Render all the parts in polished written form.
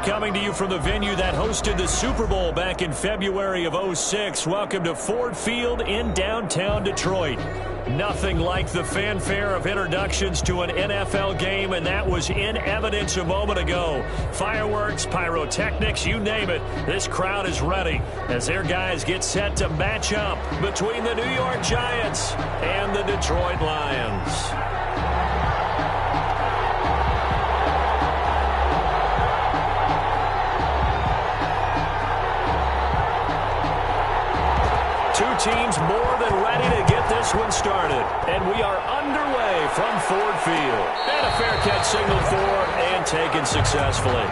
coming to you from the venue that hosted the Super Bowl back in February of '06. Welcome to Ford Field in downtown Detroit. Nothing like the fanfare of introductions to an NFL game, and that was in evidence a moment ago. Fireworks, pyrotechnics, you name it. This crowd is ready as their guys get set to match up between the New York Giants and the Detroit Lions. Two teams more than ready to get this one started. And we are underway from Ford Field. And a fair catch signaled for and taken successfully.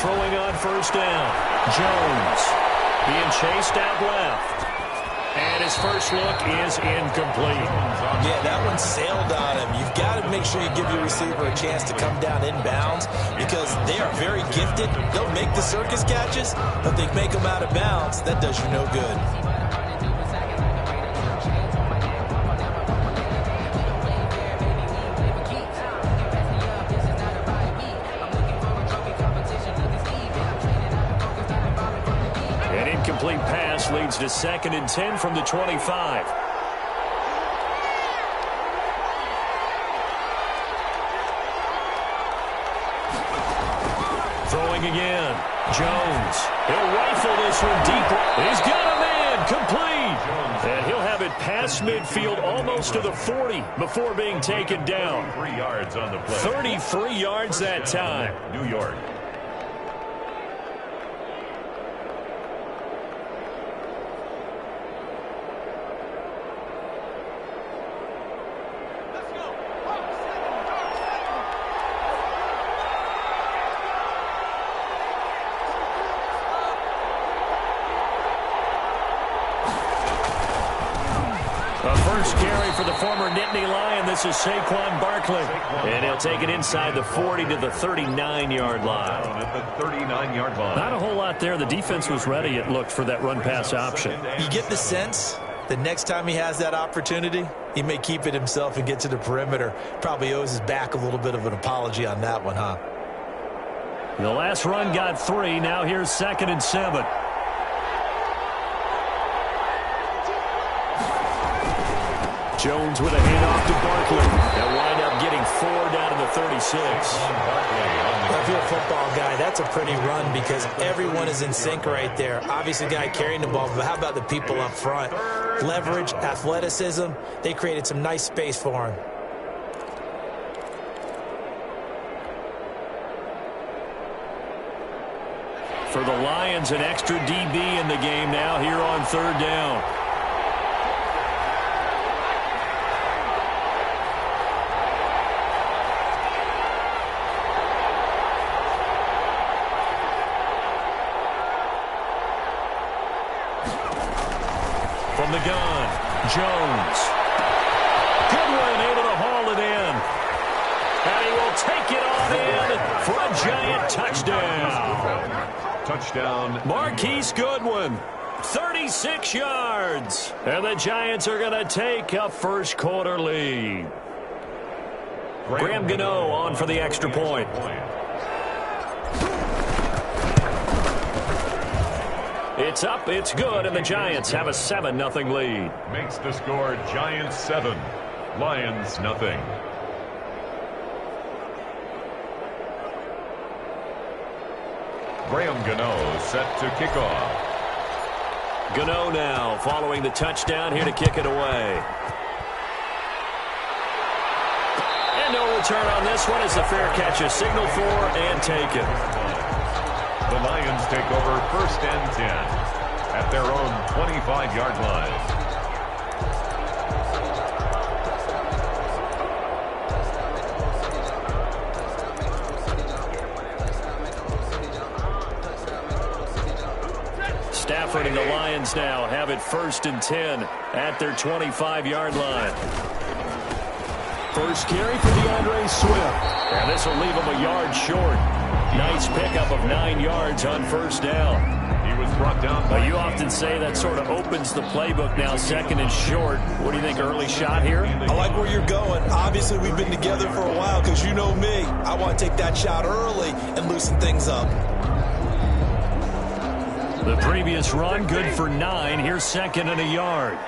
Throwing on first down. Jones being chased out left. And his first look is incomplete. Yeah, that one sailed on him. You've got to make sure you give your receiver a chance to come down inbounds because they are very gifted. They'll make the circus catches, but they make them out of bounds. That does you no good. Incomplete pass leads to 2nd and 10 from the 25. Throwing again. Jones. He'll rifle this one deep. He's got a man. Complete. And he'll have it past midfield almost to the 40 before being taken down. 3 yards on the play. 33 yards that time. New York. A first carry for the former Nittany Lion. This is Saquon Barkley. And he'll take it inside the 40 to the 39-yard line. At the 39-yard line. Not a whole lot there. The defense was ready, it looked, for that run-pass option. You get the sense the next time he has that opportunity, he may keep it himself and get to the perimeter. Probably owes his back a little bit of an apology on that one, huh? The last run got 3. Now here's 2nd and 7. Jones with a handoff to Barkley. They'll wind up getting 4 down to the 36. If you're a football guy, that's a pretty run because everyone is in sync right there. Obviously, the guy carrying the ball, but how about the people up front? Leverage, athleticism, they created some nice space for him. For the Lions, an extra DB in the game now here on 3rd down. From the gun, Jones. Goodwin able to haul it in. And he will take it on in for a Giant touchdown. Touchdown. Marquise Goodwin, 36 yards. And the Giants are going to take a first quarter lead. Graham Gano on for the extra point. It's up, it's good, and the Giants have a 7-0 lead. Makes the score Giants 7, Lions nothing. Graham Gano set to kick off. Gano now following the touchdown here to kick it away. And no return on this one as the fair catch is signaled for and taken. The Lions take over 1st and 10 at their own 25-yard line. Stafford and the Lions now have it 1st and 10 at their 25-yard line. First carry for DeAndre Swift. And this will leave him a yard short. Nice pickup of 9 yards on 1st down. He was brought down. But you often say that sort of opens the playbook now, 2nd and short. What do you think, early shot here? I like where you're going. Obviously, we've been together for a while because you know me. I want to take that shot early and loosen things up. The previous run, good for 9. Here's 2nd and a yard.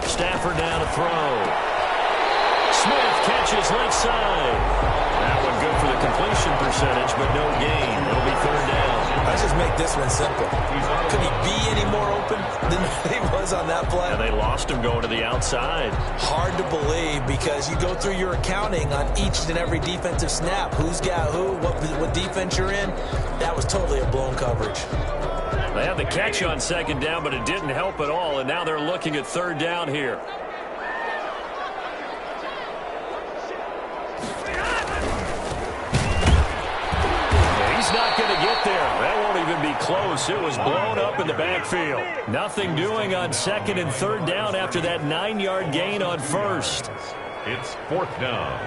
Stafford down to throw. Smith catches left side. That one good for the completion percentage, but no gain. It'll be 3rd down. Let's just make this one simple. Could he be any more open than he was on that play? And they lost him going to the outside. Hard to believe because you go through your accounting on each and every defensive snap. Who's got who, what defense you're in. That was totally a blown coverage. They had the catch on 2nd down, but it didn't help at all, and now they're looking at 3rd down here. He's not going to get there. That won't even be close. It was blown up in the backfield. Nothing doing on 2nd and 3rd down after that 9-yard gain on 1st. It's 4th down.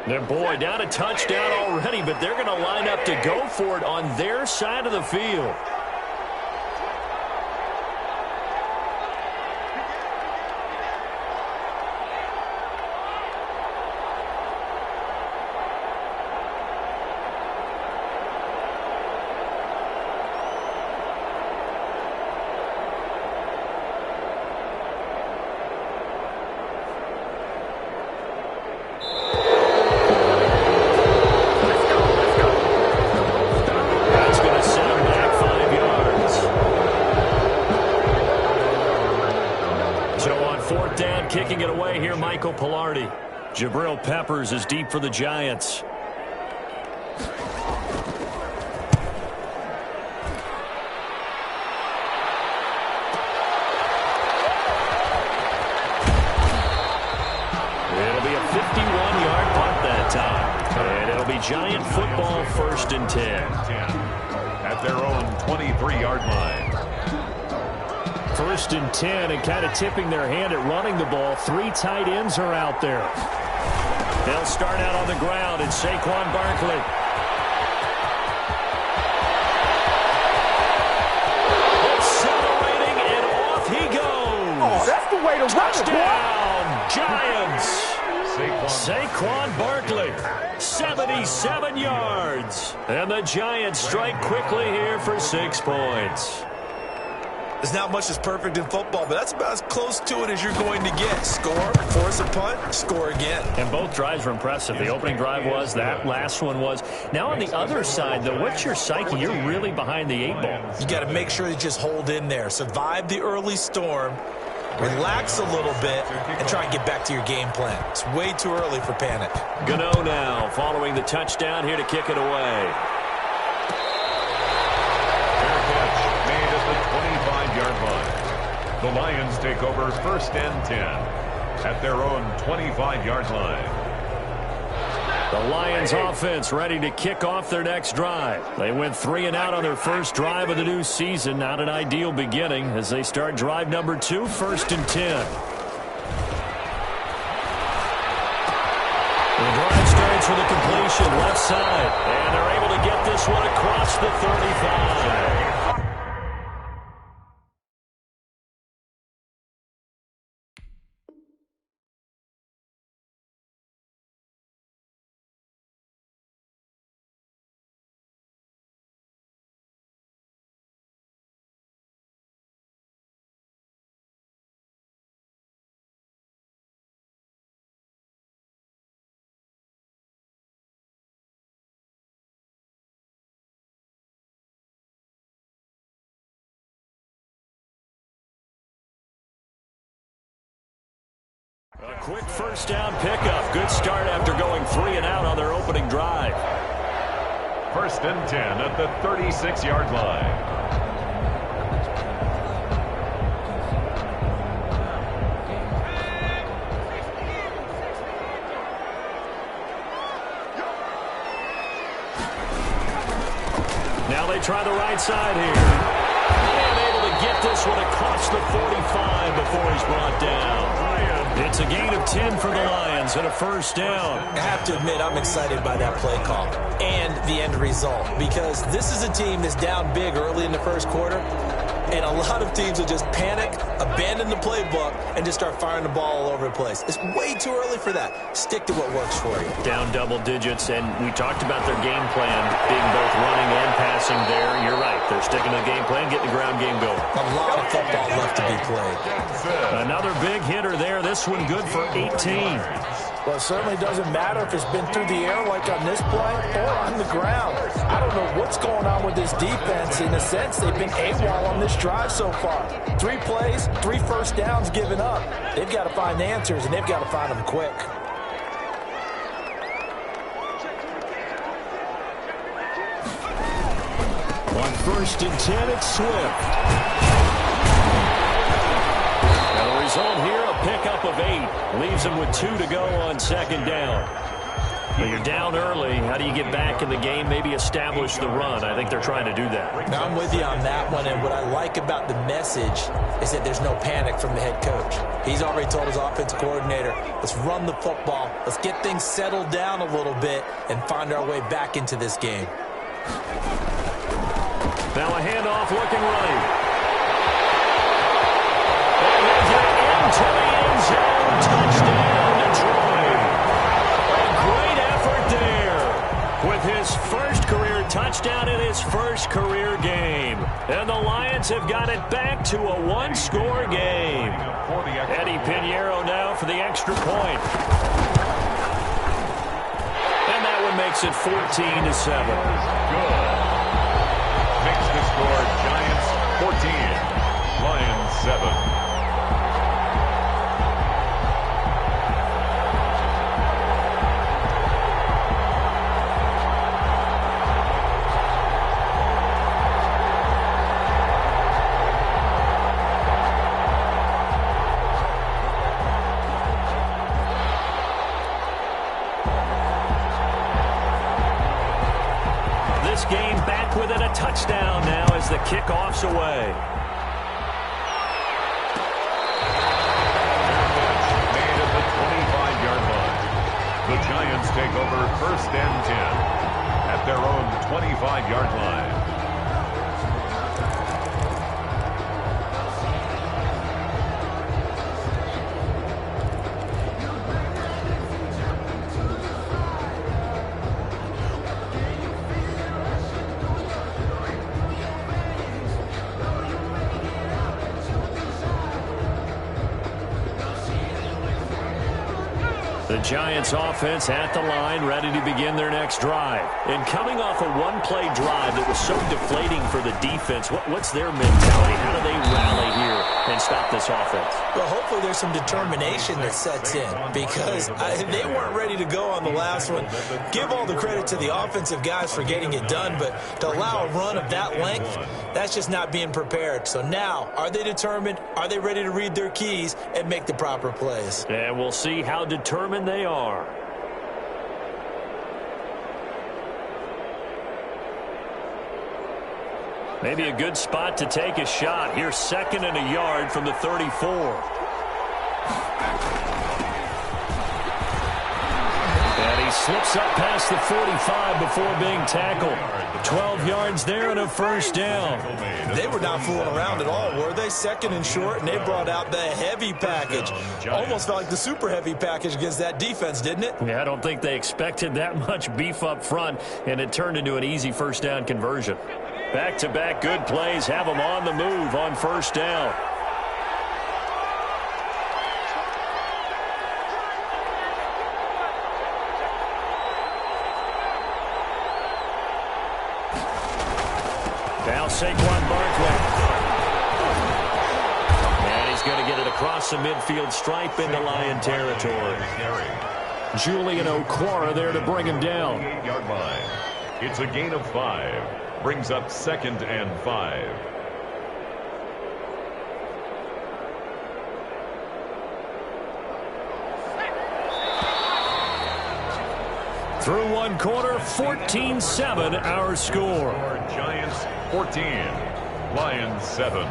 Their boy down a touchdown already, but they're going to line up to go for it on their side of the field. Kicking it away here, Michael Pilardi. Jabril Peppers is deep for the Giants. It'll be a 51-yard punt that time. And it'll be Giant football 1st and 10. At their own 23-yard line. 1st and 10, and kind of tipping their hand at running the ball. 3 tight ends are out there. They'll start out on the ground, and Saquon Barkley. Accelerating, and off he goes. Oh, that's the way to run it, boy. Touchdown, Giants. Saquon Barkley, 77 yards. And the Giants strike quickly here for 6 points. There's not much that's perfect in football, but that's about as close to it as you're going to get. Score, force a punt, score again. And both drives were impressive. The opening drive was, that last one was. Now on the other side, though, what's your psyche? You're really behind the 8 ball. You got to make sure you just hold in there. Survive the early storm. Relax a little bit and try and get back to your game plan. It's way too early for panic. Gano now following the touchdown here to kick it away. Fair catch made at the 25-yard line. The Lions take over 1st and 10 at their own 25-yard line. The Lions offense ready to kick off their next drive. They went 3 and out on their first drive of the new season. Not an ideal beginning as they start drive number 2, 1st and 10. The drive starts with a completion left side. And they're able to get this one across the 35. A quick first down pickup. Good start after going 3 and out on their opening drive. 1st and 10 at the 36-yard line. Now they try the right side here. And able to get this one across the 45 before he's brought down. It's a gain of 10 for the Lions and a first down. I have to admit, I'm excited by that play call and the end result because this is a team that's down big early in the first quarter, and a lot of teams will just panic, abandon the playbook, and just start firing the ball all over the place. It's way too early for that. Stick to what works for you. Down double digits, and we talked about their game plan being both running and passing there. You're right. They're sticking to the game plan, getting the ground game going. A lot of football left to be played. Another big hitter there. This one good for 18. Well, it certainly doesn't matter if it's been through the air like on this play or on the ground. I don't know what's going on with this defense. In a sense, they've been AWOL on this drive so far. 3 plays, 3 first downs given up. They've got to find answers, and they've got to find them quick. On 1st and 10, it's Swift. Now the result here, a pickup of 8. Leaves them with 2 to go on 2nd down. But you're down early. How do you get back in the game, maybe establish the run? I think they're trying to do that. Now, I'm with you on that one, and what I like about the message is that there's no panic from the head coach. He's already told his offensive coordinator, let's run the football, let's get things settled down a little bit and find our way back into this game. Now a handoff looking right. And they get into the end zone. Touchdown, Detroit. A great effort there with his first career touchdown in his first career game. And the Lions have got it back to a 1-score game. Eddie Pinheiro now for the extra point. And that one makes it 14-7. Good. Makes the score Giants 14, Lions 7. Game back within a touchdown now as the kickoff's away. Made at the 25-yard line. The Giants take over 1st and 10 at their own 25-yard line. The Giants offense at the line, ready to begin their next drive. And coming off a one-play drive that was so deflating for the defense, what's their mentality? How do they rally here and stop this offense? Well, hopefully there's some determination that sets in because they weren't ready to go on the last one. Give all the credit to the offensive guys for getting it done, but to allow a run of that length, that's just not being prepared. So now, are they determined? Are they ready to read their keys and make the proper plays? And we'll see how determined they are. Maybe a good spot to take a shot. Here's 2nd and a yard from the 34. And he slips up past the 45 before being tackled. 12 yards there and a first down. They were not fooling around at all, were they? 2nd and short, and they brought out the heavy package. Almost felt like the super heavy package against that defense, didn't it? Yeah, I don't think they expected that much beef up front, and it turned into an easy first down conversion. Back-to-back good plays have them on the move on first down. Now Saquon Barkley. And he's going to get it across the midfield stripe into Lion territory. Julian Okwara there to bring him down. 8-yard line. It's a gain of 5. Brings up 2nd and 5. Through one quarter, 14-7 our score. Giants 14, Lions 7.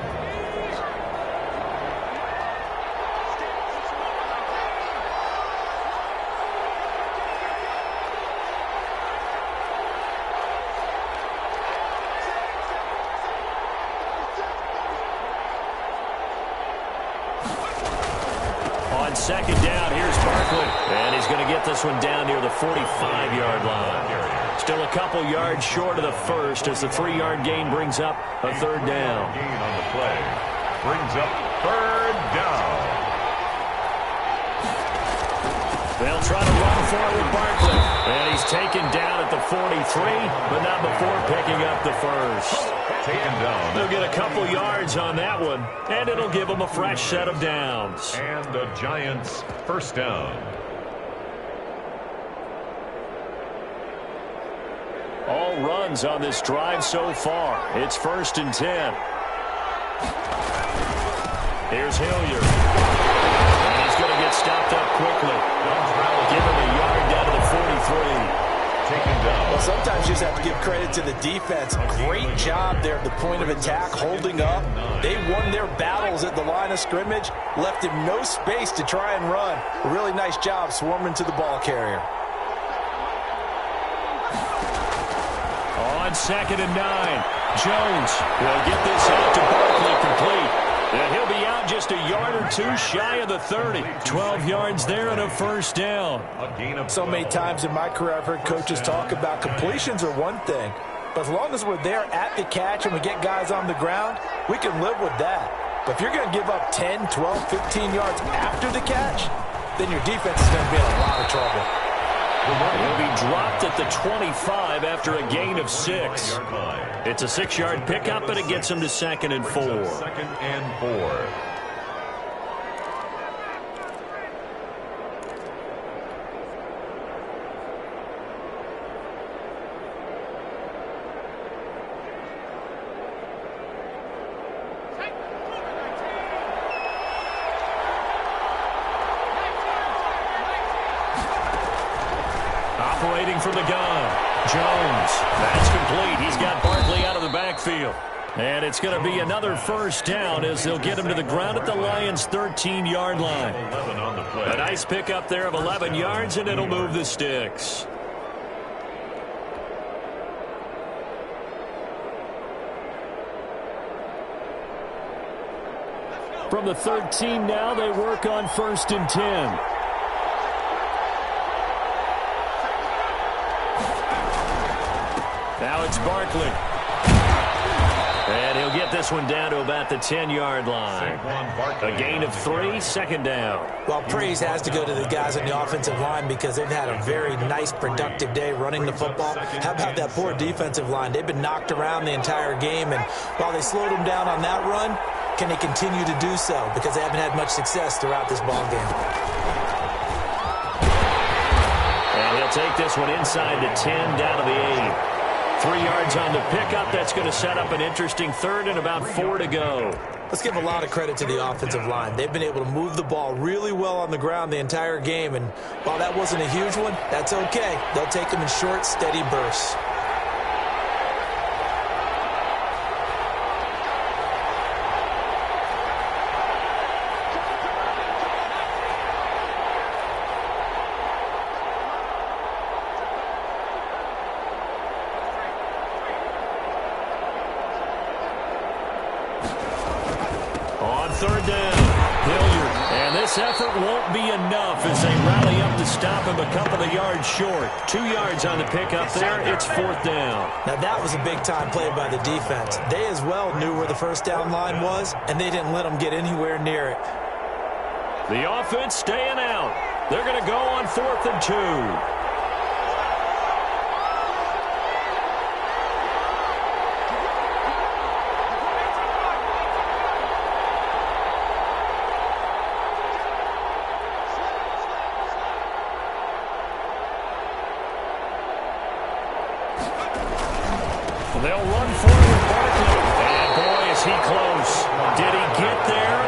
On 2nd down, here's Barkley. And he's going to get this one down near the 45-yard line. Still a couple yards short of the first as the 3-yard gain brings up a 3rd down. Gain on the play. Brings up 3rd down. They'll try to run for it with Barkley. And he's taken down at the 43, but not before picking up the first. Taken down. They'll get a couple yards on that one, and it'll give them a fresh set of downs. And the Giants first down. All runs on this drive so far. It's 1st and 10. Here's Hilliard. And he's going to get stopped up quickly. Give him a yard down to the 43. Taken down. Well, sometimes you just have to give credit to the defense. Great job there at the point of attack, holding up. They won their battles at the line of scrimmage, left him no space to try and run. A really nice job swarming to the ball carrier. On 2nd and 9, Jones will get this out to Barkley complete. And he'll be out just a yard or 2 shy of the 30. 12 yards there and a first down. So many times in my career I've heard coaches talk about completions are one thing, but as long as we're there at the catch and we get guys on the ground, we can live with that. But if you're going to give up 10, 12, 15 yards after the catch, then your defense is going to be in a lot of trouble. He'll be dropped at the 25 after a gain of 6. It's a 6-yard pickup, and it gets him to 2nd and 4. 2nd and 4. Operating from the gun, Jones. That's complete. He's got Barkley out of the backfield. And it's going to be another first down as they'll get him to the ground at the Lions' 13-yard line. A nice pickup there of 11 yards, and it'll move the sticks. From the 13 now, they work on 1st and 10. Now it's Barkley. And he'll get this one down to about the 10-yard line. A gain of 3, second down. Well, praise has to go to the guys on the offensive line because they've had a very nice, productive day running the football. How about that poor defensive line? They've been knocked around the entire game, and while they slowed them down on that run, can they continue to do so? Because they haven't had much success throughout this ball game. And he'll take this one inside the 10, down to the 8. 3 yards on the pickup. That's going to set up an interesting third and about 4 to go. Let's give a lot of credit to the offensive line. They've been able to move the ball really well on the ground the entire game, and while that wasn't a huge one, that's okay. They'll take them in short, steady bursts. Third down, Hilliard. And this effort won't be enough as they rally up to stop him a couple of yards short. 2 yards on the pickup there. It's 4th down. Now, that was a big-time play by the defense. They as well knew where the first down line was, and they didn't let them get anywhere near it. The offense staying out. They're going to go on 4th and 2. They'll run forward, Barkley. And boy, is he close. Did he get there?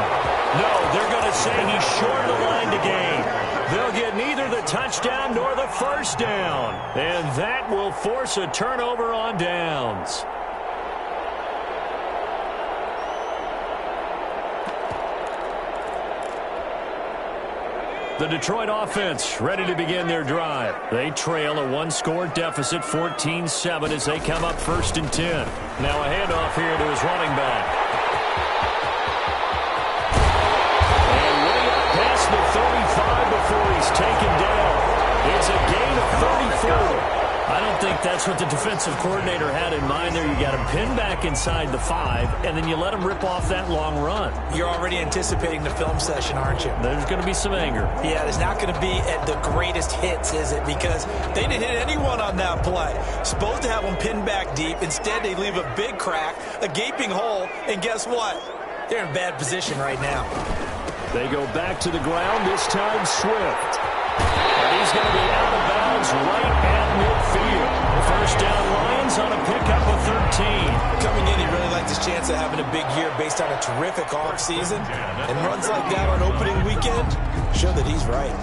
No, they're going to say he's short of the line to gain. They'll get neither the touchdown nor the first down. And that will force a turnover on downs. The Detroit offense ready to begin their drive. They trail a one-score deficit, 14-7, as they come up 1st and 10. Now a handoff here to his running back. And way up past the 35 before he's taken down. It's a gain of 34. I don't think that's what the defensive coordinator had in mind there. You got him pinned back inside the 5, and then you let him rip off that long run. You're already anticipating the film session, aren't you? There's going to be some anger. Yeah, there's not going to be at the greatest hits, is it? Because they didn't hit anyone on that play. Supposed to have them pinned back deep. Instead, they leave a big crack, a gaping hole, and guess what? They're in bad position right now. They go back to the ground, this time Swift. And he's going to be out of bounds right at midfield. First down, Lions on a pickup of 13. Coming in, he really liked his chance of having a big year based on a terrific offseason. And runs like that on opening weekend show that he's right.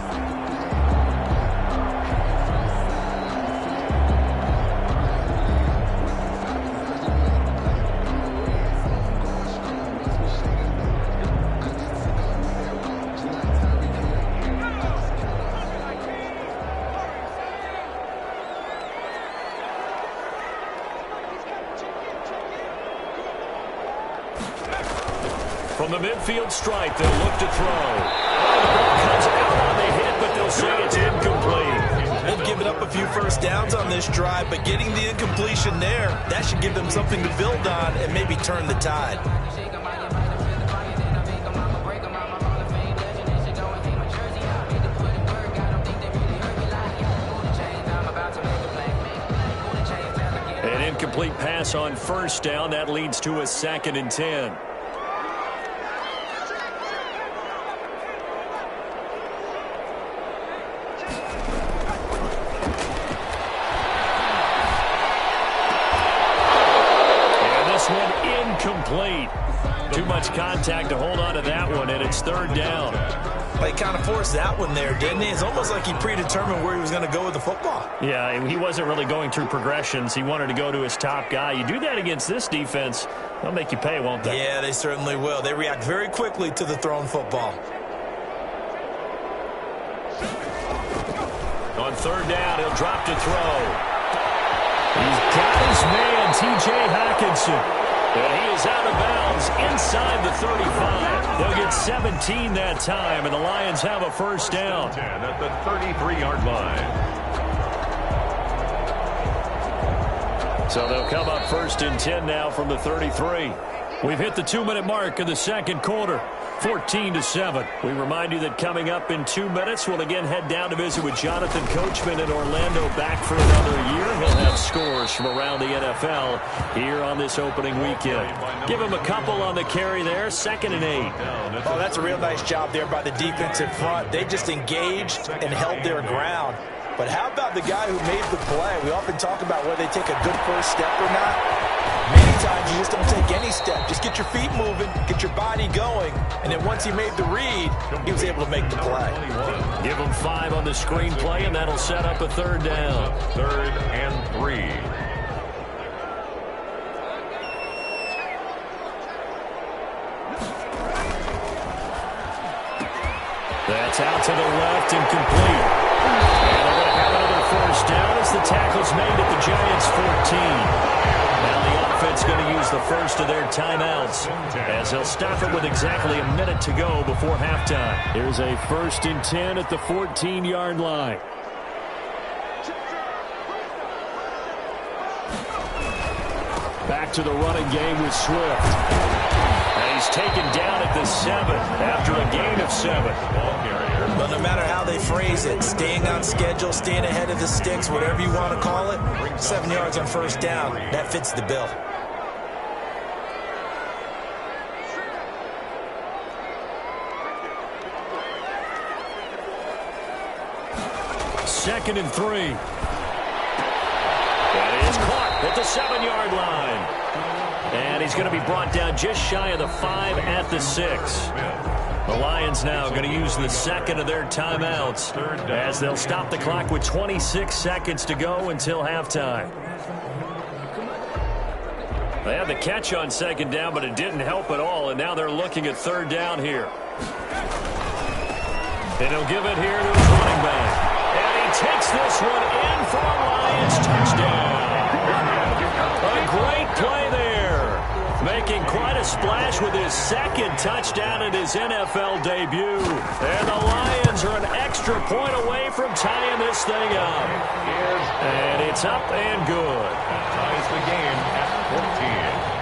From the midfield stripe, they'll look to throw. The ball comes out on the hit, but they'll say it's incomplete. They've given up a few first downs on this drive, but getting the incompletion there, that should give them something to build on and maybe turn the tide. An incomplete pass on first down. That leads to a 2nd and 10. Incomplete. Too much contact to hold on to that one, and it's 3rd down. Well, he kind of forced that one there, didn't he? It's almost like he predetermined where he was going to go with the football. Yeah, he wasn't really going through progressions. He wanted to go to his top guy. You do that against this defense, they'll make you pay, won't they? Yeah, they certainly will. They react very quickly to the thrown football. On 3rd down, he'll drop to throw. He's got his man, T.J. Hockenson. And he is out of bounds inside the 35. They'll get 17 that time, and the Lions have a first down. 10 at the 33-yard line. So they'll come up 1st and 10 now from the 33. We've hit the 2-minute mark of the second quarter. 14-7. We remind you that coming up in 2 minutes, we'll again head down to visit with Jonathan Coachman in Orlando, back for another year. He'll have scores from around the NFL here on this opening weekend. Give him a couple on the carry there, 2nd and 8. Oh, that's a real nice job there by the defensive front. They just engaged and held their ground. But how about the guy who made the play? We often talk about whether they take a good first step or not. Many times you just don't take any step. Just get your feet moving, get your body going, and then once he made the read, he was able to make the play. Give him 5 on the screenplay, and that'll set up a 3rd down. 3rd and 3. That's out to the left and complete. And they're going to have another 1st down as the tackle's made at the Giants' 14. Now the offense going to use the first of their timeouts as they'll stop it with exactly a minute to go before halftime. Here's a 1st and 10 at the 14-yard line. Back to the running game with Swift. And he's taken down at the 7 after a gain of 7. But no matter how they phrase it, staying on schedule, staying ahead of the sticks, whatever you want to call it, 7 yards on 1st down, that fits the bill. 2nd and 3. That is caught at the 7-yard line. And he's going to be brought down just shy of the 5 at the 6. The Lions now going to use the 2nd of their timeouts as they'll stop the clock with 26 seconds to go until halftime. They had the catch on 2nd down, but it didn't help at all, and now they're looking at 3rd down here. And he'll give it here to his running back. And he takes this one in for a Lions touchdown. A great play there. Making quite a splash with his 2nd touchdown in his NFL debut. And the Lions are an extra point away from tying this thing up. And it's up and good. Ties the game at 14.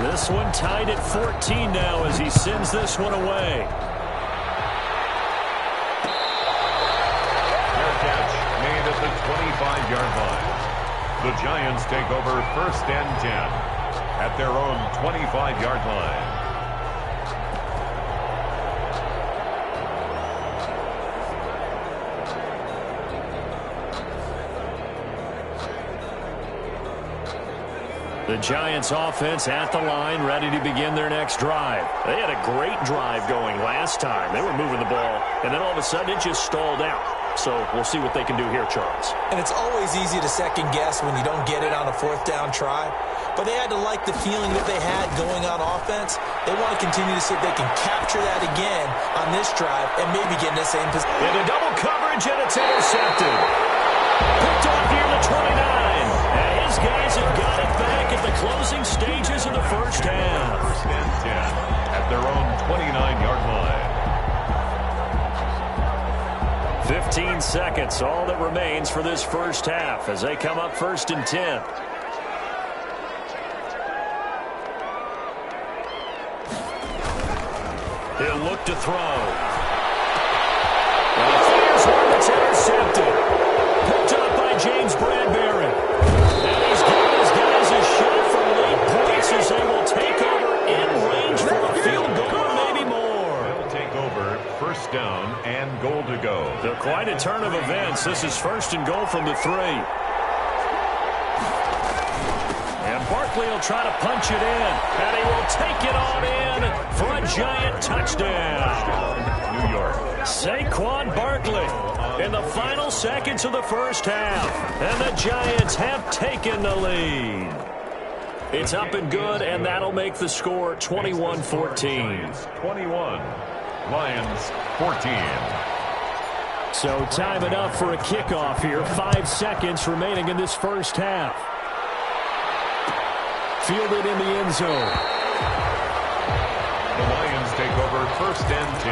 This one tied at 14 now as he sends this one away. Fair catch made at the 25-yard line. The Giants take over 1st and 10 at their own 25-yard line. The Giants offense at the line, ready to begin their next drive. They had a great drive going last time. They were moving the ball, and then all of a sudden it just stalled out. So we'll see what they can do here, Charles. And it's always easy to second guess when you don't get it on a 4th down try. But they had to like the feeling that they had going on offense. They want to continue to see if they can capture that again on this drive and maybe get in the same position. Into double coverage, and it's intercepted. Picked off near the 29. And his guys have got it back at the closing stages of the 1st half. 1st and 10 at their own 29-yard line. 15 seconds, all that remains for this 1st half as they come up 1st and 10. He'll look to throw. And he fires one that's intercepted. Picked up by James Bradbury. And he's giving his guys a shot for late points as they will take over in range for a field goal or maybe more. They'll take over 1st down and goal to go. So quite a turn of events. This is 1st and goal from the 3. And Barkley will try to punch it in. And he will take it on in for a Giant touchdown. New York. Saquon Barkley in the final seconds of the 1st half. And the Giants have taken the lead. It's up and good, and that'll make the score 21-14. 21. Lions 14. So time enough for a kickoff here. 5 seconds remaining in this first half. Fielded in the end zone. The Lions take over first and 10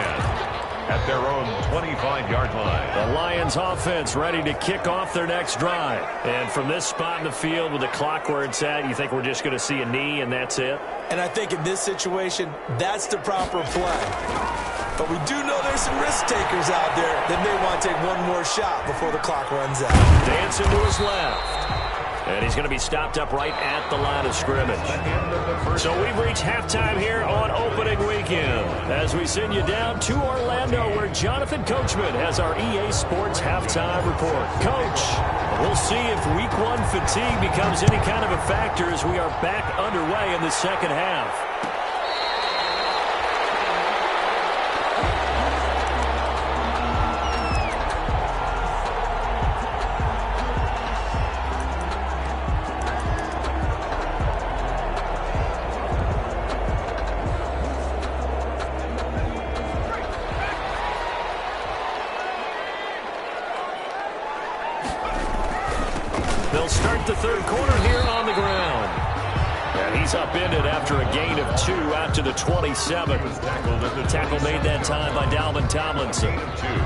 at their own 25-yard line. The Lions offense ready to kick off their next drive. And from this spot in the field with the clock where it's at, you think we're just going to see a knee and that's it? And I think in this situation, that's the proper play. But we do know there's some risk takers out there that may want to take one more shot before the clock runs out. Dancing to his left. And he's going to be stopped up right at the line of scrimmage. So we've reached halftime here on opening weekend as we send you down to Orlando where Jonathan Coachman has our EA Sports halftime report. Coach, we'll see if week 1 fatigue becomes any kind of a factor as we are back underway in the second half. They'll start the third quarter here on the ground. And he's upended after a gain of 2 out to the 27. The tackle made that time by Dalvin Tomlinson.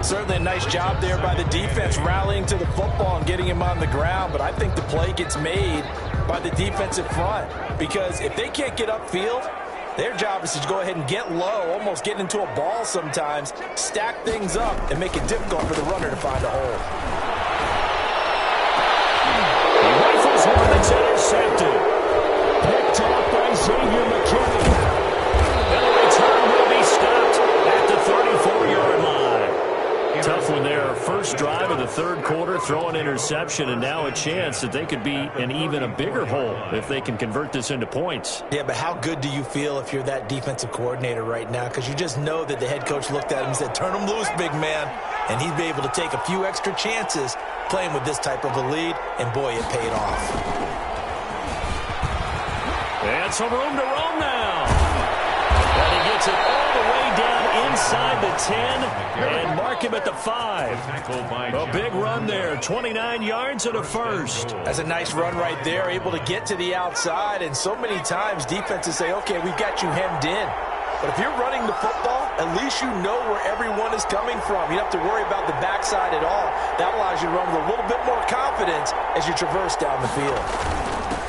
Certainly a nice job there by the defense rallying to the football and getting him on the ground. But I think the play gets made by the defensive front because if they can't get upfield, their job is to go ahead and get low, almost get into a ball sometimes, stack things up, and make it difficult for the runner to find a hole. It's intercepted. Picked off by Xavier McKinney. And the return will be stopped at the 34-yard line. Tough one there. First drive of the third quarter, throw an interception, and now a chance that they could be in even a bigger hole if they can convert this into points. Yeah, but how good do you feel if you're that defensive coordinator right now? Because you just know that the head coach looked at him and said, turn him loose, big man. And he'd be able to take a few extra chances playing with this type of a lead, and boy, it paid off. And some room to roam now. And he gets it all the way down inside the 10 and mark him at the 5. A big run there, 29 yards and a first. That's a nice run right there, able to get to the outside, and so many times defenses say, okay, we've got you hemmed in. But if you're running the football, at least you know where everyone is coming from. You don't have to worry about the backside at all. That allows you to run with a little bit more confidence as you traverse down the field.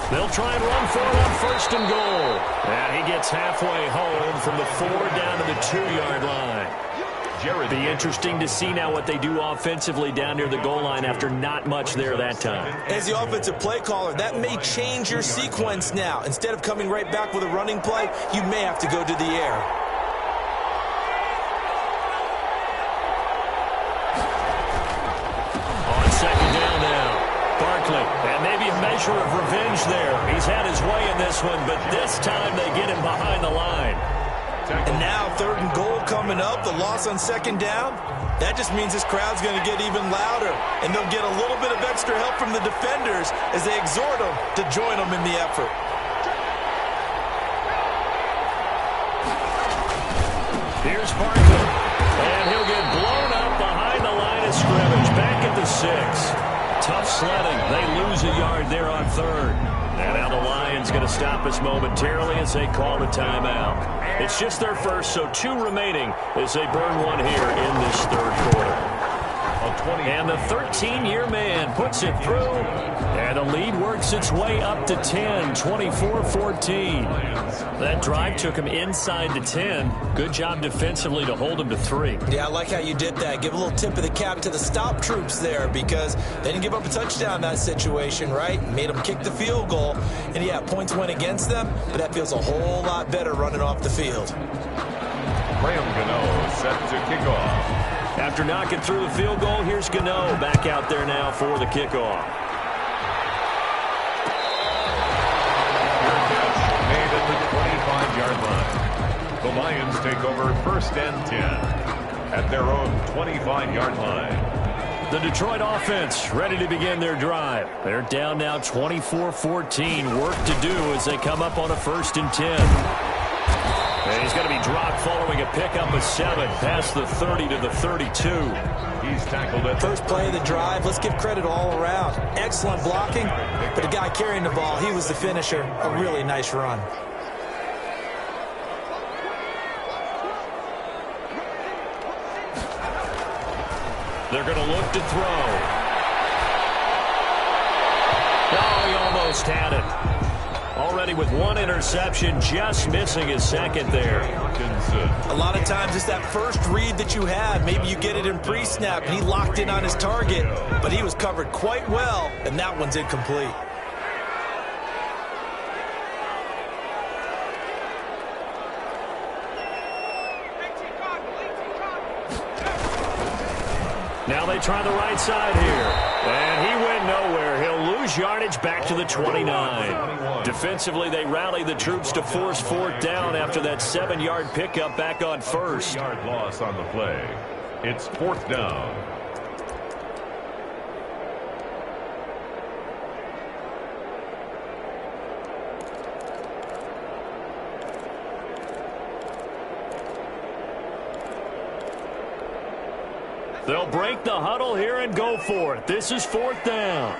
They'll try and run for it on first and goal. And he gets halfway home from the 4 down to the 2-yard line. It'll be interesting to see now what they do offensively down near the goal line after not much there that time. As the offensive play caller, that may change your sequence now. Instead of coming right back with a running play, you may have to go to the air. On second down now, Barkley. And maybe a measure of revenge there. He's had his way in this one, but this time they get him behind the line. And now third and goal coming up, the loss on second down. That just means this crowd's going to get even louder, and they'll get a little bit of extra help from the defenders as they exhort them to join them in the effort. Here's Barkley, and he'll get blown up behind the line of scrimmage, back at the 6. Tough sledding. They lose a yard there on third. And now the Lions going to stop us momentarily as they call the timeout. It's just their first, so 2 remaining as they burn one here in this third quarter. And the 13-year man puts it through, and the lead works its way up to 10, 24-14. That drive took him inside the 10. Good job defensively to hold him to 3. Yeah, I like how you did that. Give a little tip of the cap to the stop troops there because they didn't give up a touchdown in that situation, right? Made them kick the field goal. And, yeah, points went against them, but that feels a whole lot better running off the field. Graham Gano set to kick off. After knocking through the field goal, here's Gano back out there now for the kickoff. Made at the 25-yard line. The Lions take over first and 10 at their own 25-yard line. The Detroit offense ready to begin their drive. They're down now 24-14. Work to do as they come up on a 1st and 10. And he's going to be dropped following a pickup of 7 past the 30 to the 32. He's tackled it. First play of the drive, let's give credit all around. Excellent blocking, but the guy carrying the ball, he was the finisher. A really nice run. They're going to look to throw. Oh, he almost had it. Already with 1 interception, just missing his second there. A lot of times it's that first read that you have. Maybe you get it in pre-snap, and he locked in on his target, but he was covered quite well, and that one's incomplete. Now they try the right side here. And he went nowhere. He'll lose yardage back to the 29. Defensively, they rally the troops to force 4th down after that 7-yard pickup back on first. 4-yard loss on the play. It's 4th down. They'll break the huddle here and go for it. This is 4th down.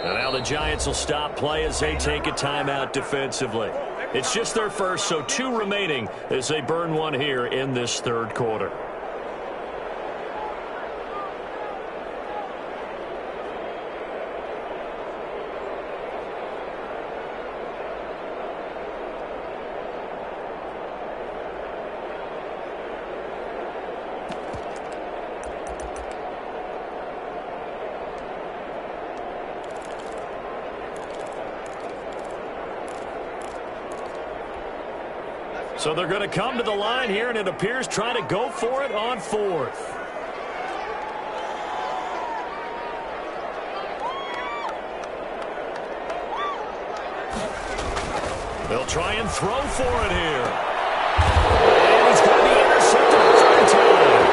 And now the Giants will stop play as they take a timeout defensively. It's just their first, so 2 remaining as they burn 1 here in this 3rd quarter. So they're going to come to the line here, and it appears trying to go for it on 4th. They'll try and throw for it here. And he's going to be intercepted the 3rd time.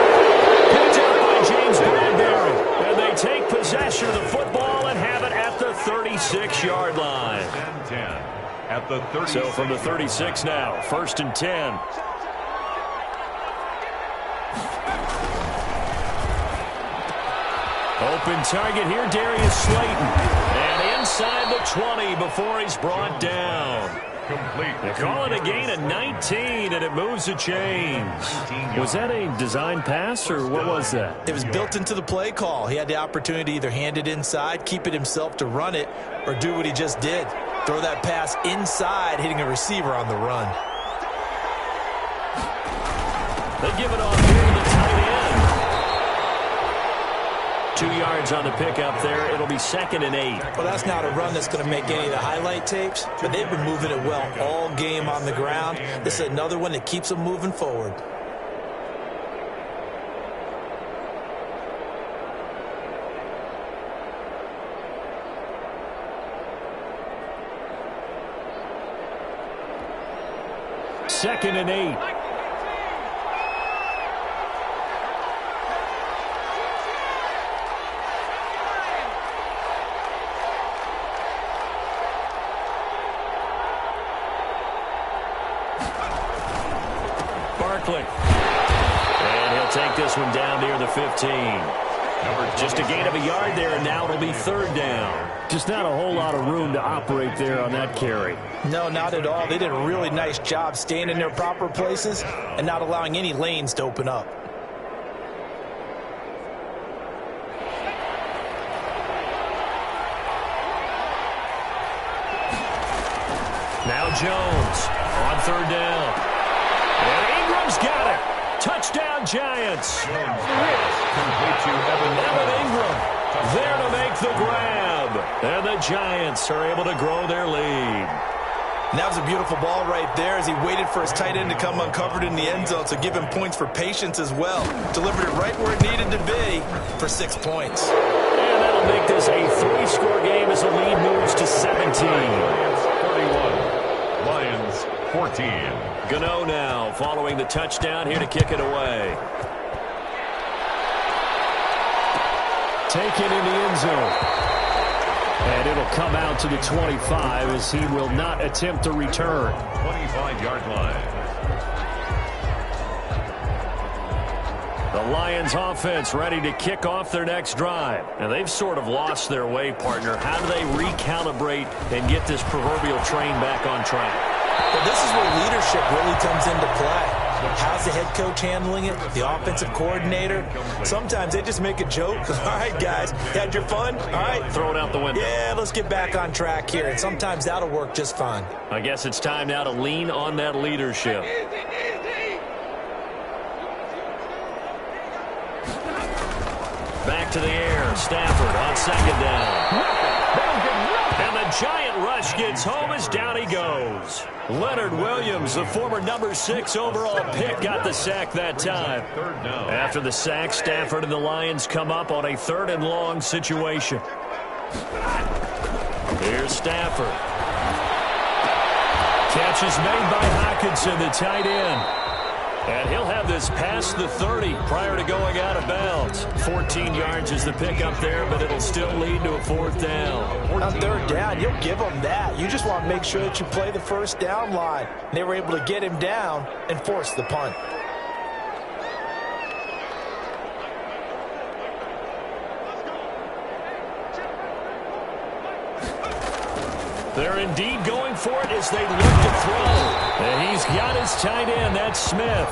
Picked up by James Bradbury. And they take possession of the football and have it at the 36-yard line. 10. At the 36. So from the 36 now, 1st and 10. Open target here, Darius Slayton. And inside the 20 before he's brought down. Complete. They call it a gain of 19, and it moves the chains. Was that a design pass, or what was that? It was built into the play call. He had the opportunity to either hand it inside, keep it himself to run it, or do what he just did. Throw that pass inside, hitting a receiver on the run. They give it off here to the tight end. 2 yards on the pickup there. It'll be 2nd and 8. Well, that's not a run that's going to make any of the highlight tapes, but they've been moving it well all game on the ground. This is another one that keeps them moving forward. Second and 8. Barkley. And he'll take this one down near the 15. Just a gain of a yard there, and now it'll be 3rd down. Just not a whole lot of room to operate there on that carry. No, not at all. They did a really nice job staying in their proper places and not allowing any lanes to open up. Now Jones on 3rd down. And Ingram's got it. Touchdown, Giants. Evan Ingram there to make the grab. And the Giants are able to grow their lead. And that was a beautiful ball right there as he waited for his tight end to come uncovered in the end zone, so give him points for patience as well. Delivered it right where it needed to be for 6 points. And that'll make this a 3-score game as the lead moves to 17. Lions 31, Lions 14. Gano now following the touchdown here to kick it away. Taken in the end zone. And it'll come out to the 25 as he will not attempt to return. 25-yard line. The Lions offense ready to kick off their next drive. And they've sort of lost their way, partner. How do they recalibrate and get this proverbial train back on track? Well, this is where leadership really comes into play. How's the head coach handling it? The offensive coordinator? Sometimes they just make a joke. All right, guys, had your fun? All right. Throw it out the window. Yeah, let's get back on track here. And sometimes that'll work just fine. I guess it's time now to lean on that leadership. Back to the air. Stafford on second down. And the giant rush gets home as down he goes. Leonard Williams, the former number 6 overall pick, got the sack that time. After the sack, Stafford and the Lions come up on a 3rd and long situation. Here's Stafford. Catch is made by Hockenson, the tight end. And he'll have this past the 30 prior to going out of bounds. 14 yards is the pickup there, but it'll still lead to a 4th down. On 3rd down, you'll give them that. You just want to make sure that you play the 1st down line. They were able to get him down and force the punt. They're indeed going for it as they look to throw. And he's got his tight end, that's Smith.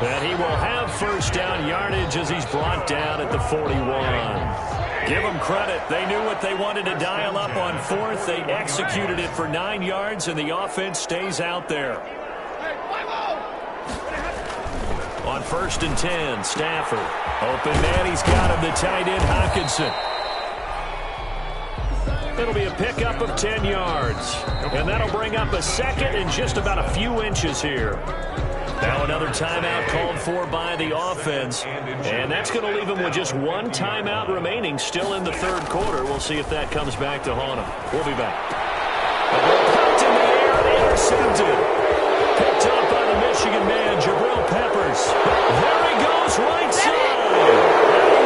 And he will have 1st down yardage as he's brought down at the 41. Give them credit. They knew what they wanted to dial up on 4th. They executed it for 9 yards, and the offense stays out there. On 1st and 10, Stafford. Open man, he's got him, the tight end, Hockenson. It'll be a pickup of 10 yards. And that'll bring up a 2nd and just about a few inches here. Now another timeout called for by the offense. And that's going to leave him with just 1 timeout remaining still in the 3rd quarter. We'll see if that comes back to haunt him. We'll be back. Pumped in the air and intercepted. Picked up by the Michigan man, Jabril Peppers. There he goes, right side. And he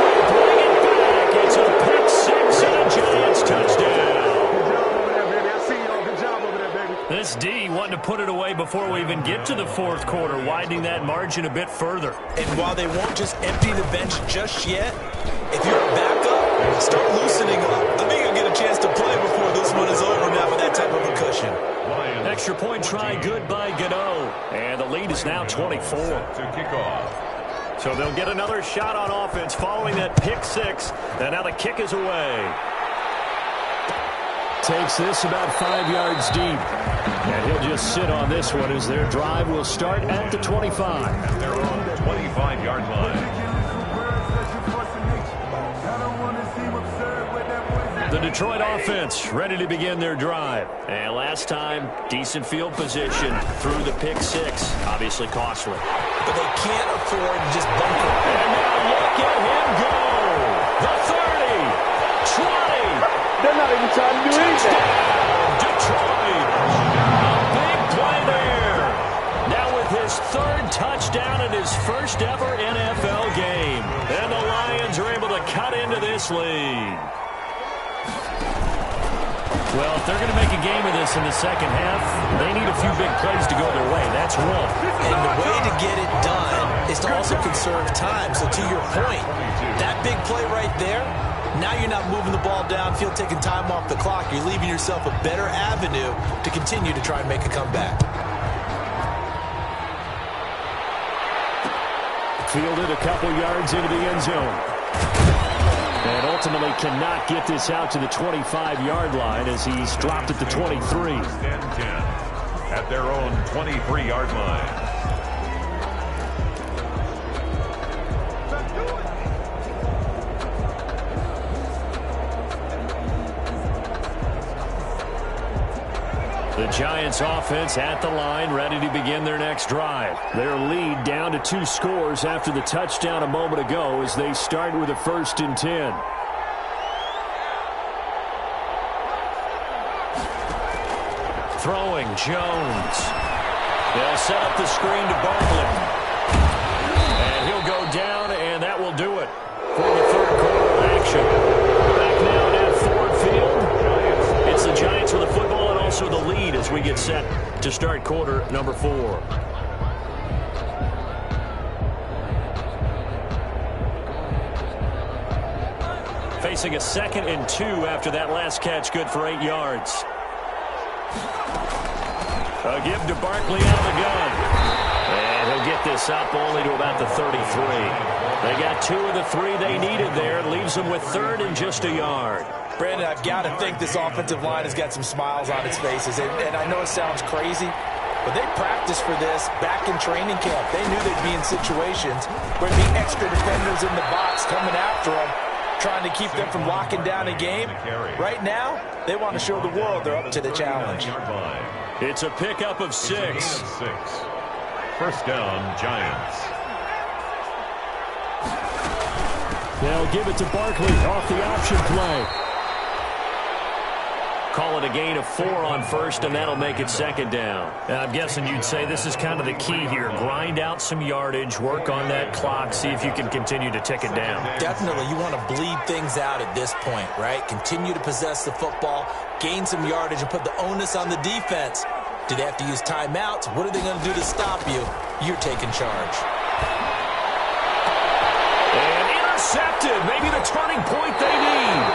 will bring it back. It's a pick 6 and a Giants touchdown. This D wanting to put it away before we even get to the 4th quarter, widening that margin a bit further. And while they won't just empty the bench just yet, if you're a backup, start loosening up. I think you'll get a chance to play before this one is over now with that type of a cushion. Extra point try good by Gano. And the lead is now 24. To kick off. So they'll get another shot on offense following that pick 6. And now the kick is away. Takes this about 5 yards deep. And he'll just sit on this one as their drive will start at the 25. At their own 25-yard line. The Detroit offense ready to begin their drive. And last time, decent field position through the pick 6. Obviously costly. But they can't afford to just bump it. And now look at him go. The 30, 20. They're not even trying to do anything. Detroit. A big play there. Now with his 3rd touchdown in his 1st ever NFL game. And the Lions are able to cut into this lead. Well, if they're going to make a game of this in the 2nd half, they need a few big plays to go their way. That's one. And the way to get it done is to also conserve time. So to your point, that big play right there, now you're not moving the ball downfield, taking time off the clock. You're leaving yourself a better avenue to continue to try and make a comeback. Fielded a couple yards into the end zone. And ultimately cannot get this out to the 25-yard line as he's dropped at the 23. 10-10 at their own 23-yard line. The Giants offense at the line, ready to begin their next drive. Their lead down to 2 scores after the touchdown a moment ago as they start with a 1st and 10. Throwing Jones. They'll set up the screen to Barkley. And he'll go down, and that will do it for the third quarter of action. Back now at Ford Field. It's the Giants with the football and also the lead as we get set to start quarter number 4. Facing a 2nd and 2 after that last catch, good for 8 yards. A give to Barkley out of the gun. And he'll get this up only to about the 33. They got 2 of the 3 they needed there. It leaves them with 3rd and just a yard. Brandon, I've got to think this offensive line has got some smiles on its faces. And I know it sounds crazy, but they practiced for this back in training camp. They knew they'd be in situations where there'd be extra defenders in the box coming after them, trying to keep them from locking down a game. Right now, they want to show the world they're up to the challenge. It's a pickup of 6. First down, Giants. They'll give it to Barkley off the option play. Call it a gain of 4 on first, and that'll make it 2nd down. And I'm guessing you'd say this is kind of the key here. Grind out some yardage, work on that clock, see if you can continue to tick it down. Definitely, you want to bleed things out at this point, right? Continue to possess the football, gain some yardage, and put the onus on the defense. Do they have to use timeouts? What are they going to do to stop you? You're taking charge. And intercepted. Maybe the turning point they need.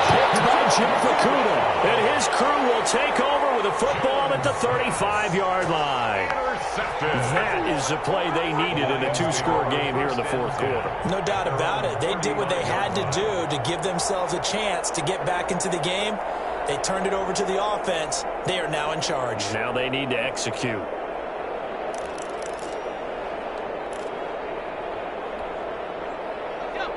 Hit by Jeff Okudah. And his crew will take over with a football at the 35-yard line. That is the play they needed in a 2-score game here in the 4th quarter. No doubt about it. They did what they had to do to give themselves a chance to get back into the game. They turned it over to the offense. They are now in charge. Now they need to execute.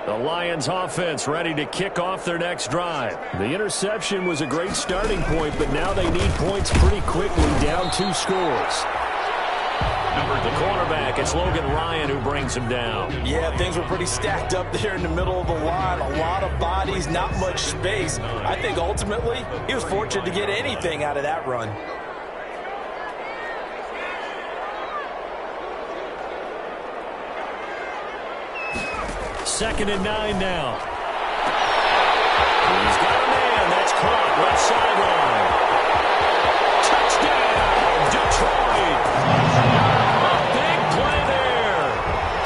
The Lions offense ready to kick off their next drive. The interception was a great starting point, but now they need points pretty quickly, down 2 scores. The cornerback, it's Logan Ryan who brings him down. Yeah, things were pretty stacked up there in the middle of the line. A lot of bodies, not much space. I think ultimately he was fortunate to get anything out of that run. Second and 9 now. He's got a man. That's caught left sideline. Touchdown, Detroit. A big play there.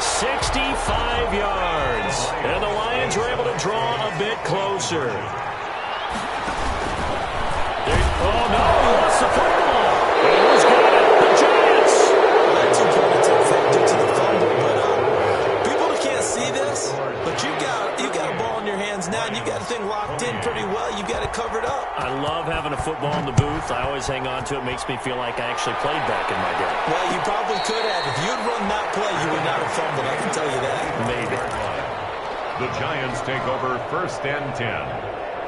65 yards. And the Lions are able to draw a bit closer. Oh, no, he lost the football. And who's got it? The Giants. That 2-point effect due to the fumble, but people that can't see this, but you got a ball in your hands now, and you got the thing locked in pretty well. You got it covered up. I love having a football in the booth. I always hang on to it. Makes me feel like I actually played back in my day. Well, you probably could have. If you had run that play, you would not have fumbled. I can tell you that. Maybe. The Giants take over 1st and 10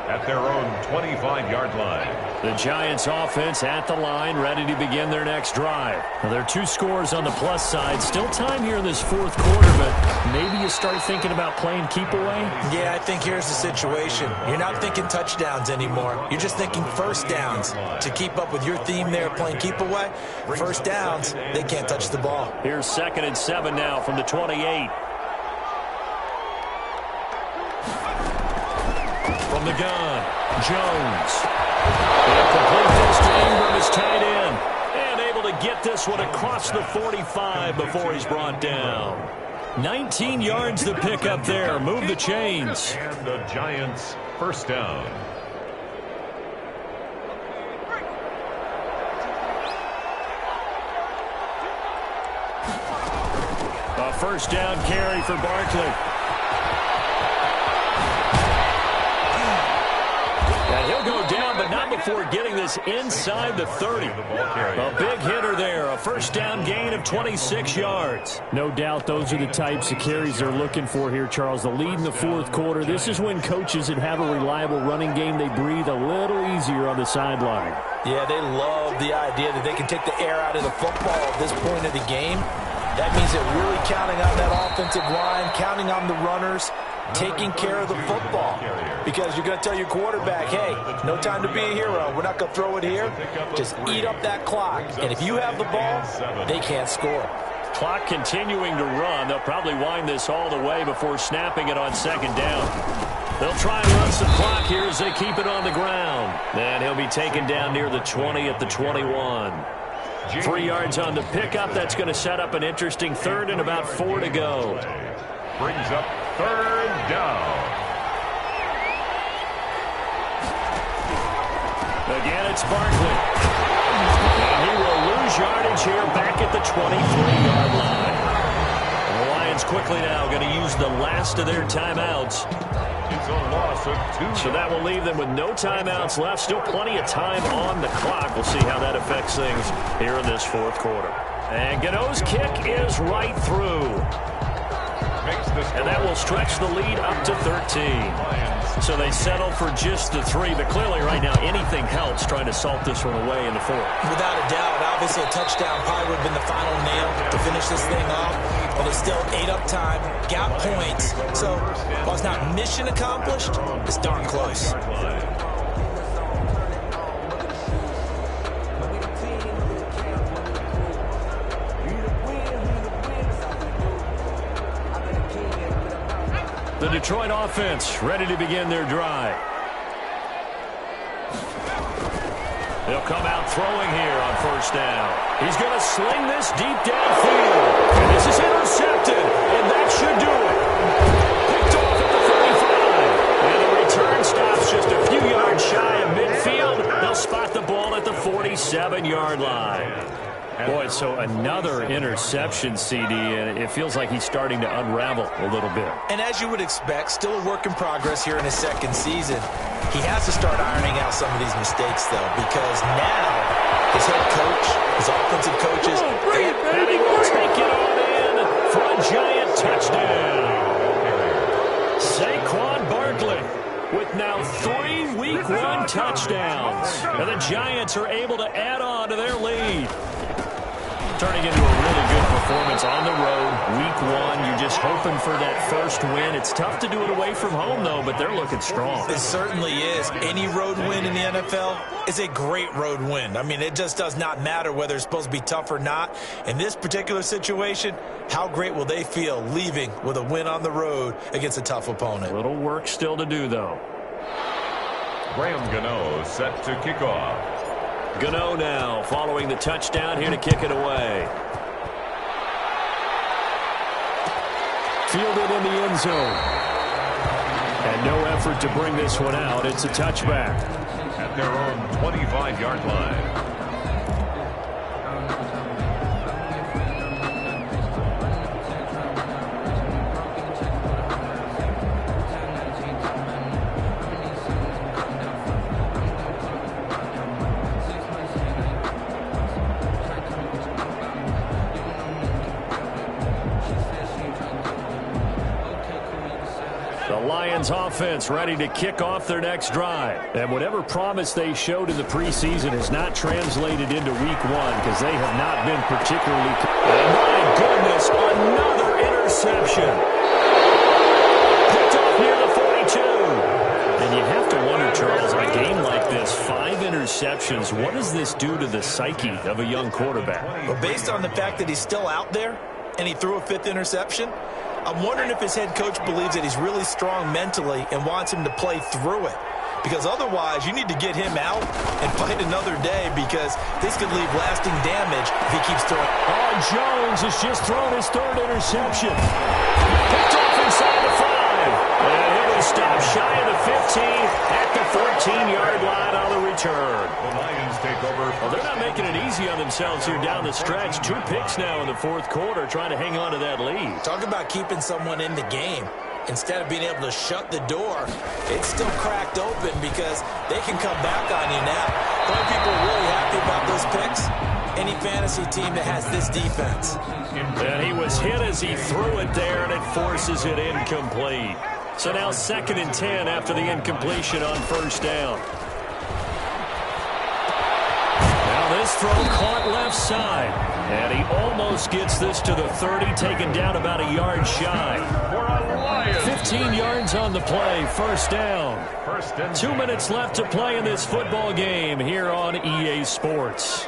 at their own 25-yard line. The Giants offense at the line, ready to begin their next drive. Now, there are 2 scores on the plus side. Still time here in this 4th quarter, but maybe you start thinking about playing keep away? Yeah, I think here's the situation. You're not thinking touchdowns anymore. You're just thinking first downs. To keep up with your theme there, playing keep away, first downs, they can't touch the ball. Here's 2nd and 7 now from the 28. From the gun, Jones. And complete this to Ingram is tied in. And able to get this one across the 45 before he's brought down. 19 yards to pick up there. Move the chains. And the Giants first down. A first down carry for Barkley. And he'll go down, but not before getting this inside the 30. A big hitter there. A first down gain of 26 yards. No doubt those are the types of carries they're looking for here, Charles. The lead in the 4th quarter. This is when coaches that have a reliable running game, they breathe a little easier on the sideline. Yeah, they love the idea that they can take the air out of the football at this point of the game. That means they're really counting on that offensive line, counting on the runners. taking care of the football. Because you're going to tell your quarterback, hey, no time to be a hero. We're not going to throw it here. Just eat up that clock. And if you have the ball, they can't score. Clock continuing to run. They'll probably wind this all the way before snapping it on second down. They'll try and run some clock here as they keep it on the ground. And he'll be taken down near the 20 at the 21. 3 yards on the pickup. That's going to set up an interesting third and about 4 to go. Brings up third down. Again, it's Barkley. And he will lose yardage here back at the 23-yard line. And the Lions quickly now going to use the last of their timeouts. It's a loss of 2. So that will leave them with no timeouts left. Still plenty of time on the clock. We'll see how that affects things here in this fourth quarter. And Gano's kick is right through. And that will stretch the lead up to 13. So they settle for just the 3, but clearly right now anything helps trying to salt this one away in the fourth. Without a doubt, obviously a touchdown probably would have been the final nail to finish this thing off, but it's still ate up time, got points. So while it's not mission accomplished, it's darn close. The Detroit offense ready to begin their drive. They'll come out throwing here on first down. He's going to sling this deep downfield. And this is intercepted. And that should do it. Picked off at the 35. And the return stops just a few yards shy of midfield. They'll spot the ball at the 47-yard line. Boy, so another interception, CD, and it feels like he's starting to unravel a little bit. And as you would expect, still a work in progress here in his second season. He has to start ironing out some of these mistakes, though, because now his head coach, his offensive coaches, and he will take it on in for a giant touchdown. Saquon Barkley with now 3 Week 1 touchdowns. And the Giants are able to add on to their lead. Turning into a really good performance on the road, Week 1. You're just hoping for that first win. It's tough to do it away from home, though, but they're looking strong. It certainly is. Any road win in the NFL is a great road win. I mean, it just does not matter whether it's supposed to be tough or not. In this particular situation, how great will they feel leaving with a win on the road against a tough opponent? A little work still to do, though. Graham Gano set to kick off. Gano now following the touchdown here to kick it away. Fielded in the end zone. And no effort to bring this one out. It's a touchback. At their own 25-yard line. Offense ready to kick off their next drive. And whatever promise they showed in the preseason has not translated into Week 1 because they have not been particularly... And my goodness, another interception. Picked off near the 42. And you have to wonder, Charles, in a game like this, 5 interceptions, what does this do to the psyche of a young quarterback? Well, based on the fact that he's still out there and he threw a 5th interception, I'm wondering if his head coach believes that he's really strong mentally and wants him to play through it. Because otherwise, you need to get him out and fight another day because this could leave lasting damage if he keeps throwing. Oh, Jones has just thrown his 3rd interception. Picked off inside the 5. And it will stop shy of the 15 at the 14-yard line on the return. The Lions take over. Well, they're not making it easy on themselves here down the stretch. 2 picks now in the fourth quarter trying to hang on to that lead. Talk about keeping someone in the game. Instead of being able to shut the door, it's still cracked open because they can come back on you now. The only people really happy about those picks, any fantasy team that has this defense. And he was hit as he threw it there, and it forces it incomplete. So now 2nd and 10 after the incompletion on first down. Now this This throw caught left side. And he almost gets this to the 30, taken down about a yard shy. 15 yards on the play, first down. 2 minutes left to play in this football game here on EA Sports.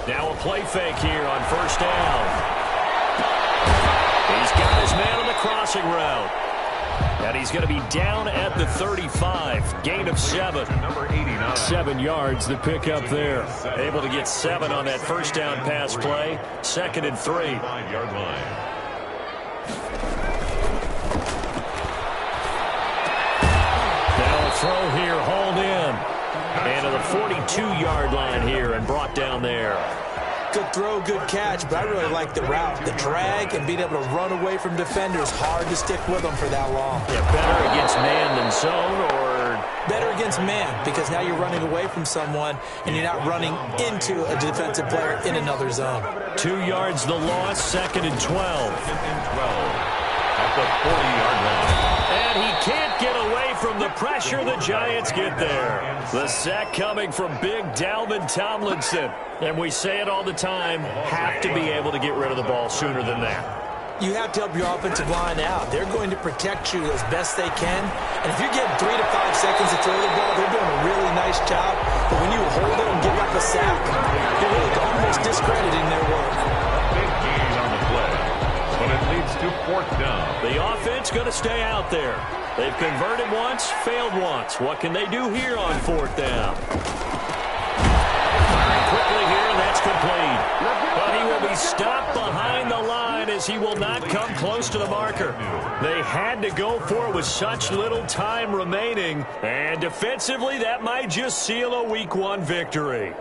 Now a play fake here on first down. He's got his man on the crossing route. And he's going to be down at the 35. Gain of 7. Number 89. 7 yards the pick up there. Able to get 7 on that first down pass play. 2nd and 3. 5-yard line. Now a throw here, hauled in. And to the 42-yard line here and brought down there. Good throw, good catch, but I really like the route. The drag and being able to run away from defenders, hard to stick with them for that long. Yeah, better against man than zone, or? Better against man, because now you're running away from someone and you're not running into a defensive player in another zone. 2 yards the loss, 2nd and 12. 2nd and 12 at the 40-yard line. And he can't get away from the pressure. The Giants get there. The sack coming from big Dalvin Tomlinson. And we say it all the time, have to be able to get rid of the ball sooner than that. You have to help your offensive line out. They're going to protect you as best they can. And if you're getting 3 to 5 seconds to throw the ball, they're doing a really nice job. But when you hold it and give up a sack, you're really almost discrediting their work. Big gain on the play, but it leads to 4th down. The offense going to stay out there. They've converted once, failed once. What can they do here on 4th down? Quickly here, and that's complete. But he will be stopped behind the line as he will not come close to the marker. They had to go for it with such little time remaining. And defensively, that might just seal a Week 1 victory.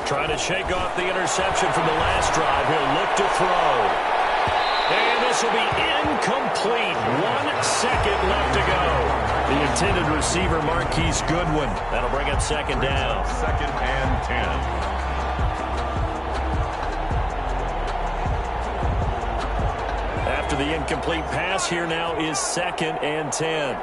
Trying to shake off the interception from the last drive. He'll look to throw. And this will be incomplete. 1 second left to go. The intended receiver, Marquise Goodwin. That'll bring up 2nd down. 2nd and 10. After the incomplete pass, here now is 2nd and 10.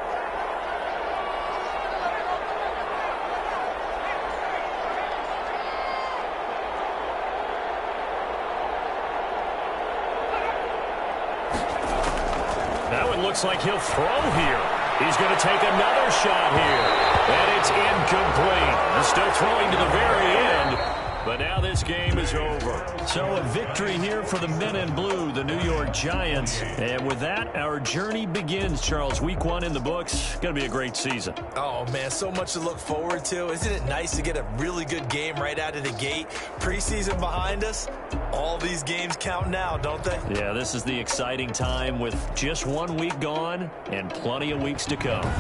Looks like he'll throw here. He's going to take another shot here. And it's incomplete. He's still throwing to the very end. But now this game is over. So a victory here for the men in blue, the New York Giants. And with that, our journey begins, Charles. Week 1 in the books. Going to be a great season. Oh, man, so much to look forward to. Isn't it nice to get a really good game right out of the gate? Preseason behind us. All these games count now, don't they? Yeah, this is the exciting time with just 1 week gone and plenty of weeks to come.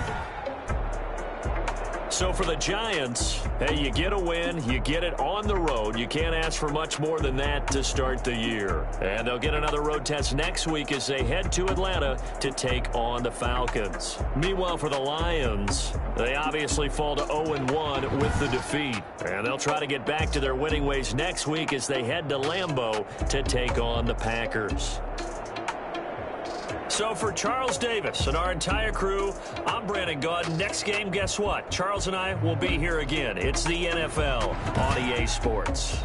So for the Giants, hey, you get a win, you get it on the road. You can't ask for much more than that to start the year. And they'll get another road test next week as they head to Atlanta to take on the Falcons. Meanwhile, for the Lions, they obviously fall to 0-1 with the defeat. And they'll try to get back to their winning ways next week as they head to Lambeau to take on the Packers. So for Charles Davis and our entire crew, I'm Brandon Gaudin. Next game, guess what? Charles and I will be here again. It's the NFL on EA Sports.